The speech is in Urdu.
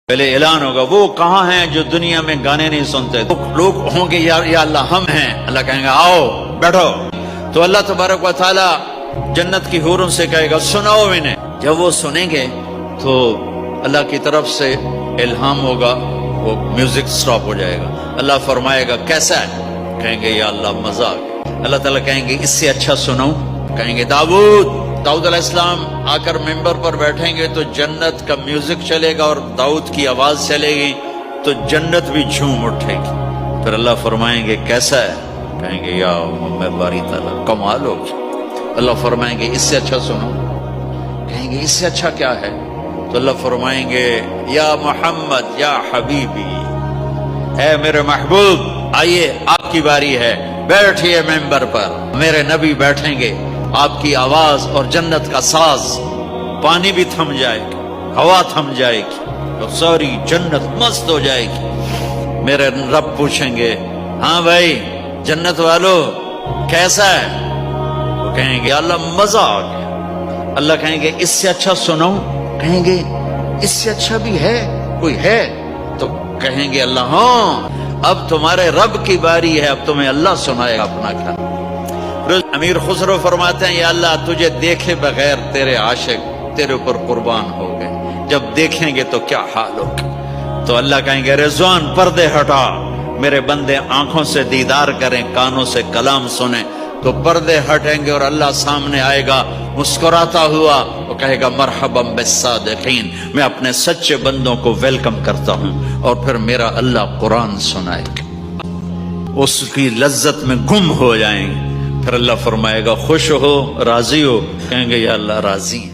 پہلے اعلان ہوگا وہ کہاں ہیں جو دنیا میں گانے نہیں سنتے؟ لوگ ہوں گے یا اللہ ہم ہیں، اللہ کہیں گے آؤ بیٹھو، تو اللہ تبارک و تعالی جنت کی حوروں سے کہے گا سناؤ انہیں۔ جب وہ سنیں گے تو اللہ کی طرف سے الہام ہوگا، وہ میوزک سٹاپ ہو جائے گا، اللہ فرمائے گا کیسا ہے؟ کہیں گے یا اللہ مزہ آ گیا۔ اللہ تعالیٰ کہیں گے اس سے اچھا سناؤں؟ کہیں گے داؤد علیہ السلام آ کر ممبر پر بیٹھیں گے تو جنت کا میوزک چلے گا اور داؤد کی آواز چلے گی تو جنت بھی جھوم اٹھے گی۔ پھر اللہ فرمائیں گے کیسا ہے؟ کہیں گے یا میں باری تعالیٰ کمال ہوگی۔ اللہ فرمائیں گے اس سے اچھا سنو، کہیں گے اس سے اچھا کیا ہے؟ تو اللہ فرمائیں گے یا محمد یا حبیبی، اے میرے محبوب آئیے آپ کی باری ہے، بیٹھیے ممبر پر، میرے نبی بیٹھیں گے، آپ کی آواز اور جنت کا ساز، پانی بھی تھم جائے گا، ہوا تھم جائے گی اور ساری جنت مست ہو جائے گی۔ میرے رب پوچھیں گے ہاں بھائی جنت والو کیسا ہے؟ وہ کہیں گے اللہ مزہ آ گیا۔ اللہ کہیں گے اس سے اچھا سناؤں؟ کہیں گے اس سے اچھا بھی ہے کوئی ہے؟ تو کہیں گے اللہ ہاں اب تمہارے رب کی باری ہے، اب تمہیں اللہ سنائے گا اپنا کیا۔ امیر خسرو فرماتے ہیں یا اللہ تجھے دیکھے بغیر تیرے عاشق تیرے اوپر قربان ہو گئے، جب دیکھیں گے تو کیا حال ہوگا؟ تو اللہ کہیں گے رضوان پردے ہٹا، میرے بندے آنکھوں سے دیدار کریں، کانوں سے کلام سنیں، تو پردے ہٹیں گے اور اللہ سامنے آئے گا مسکراتا ہوا، وہ کہے گا مرحبا بالصادقین، میں اپنے سچے بندوں کو ویلکم کرتا ہوں، اور پھر میرا اللہ قرآن سنائے گا، اس کی لذت میں گم ہو جائیں گے۔ پھر اللہ فرمائے گا خوش ہو راضی ہو؟ کہیں گے یا اللہ راضی ہیں۔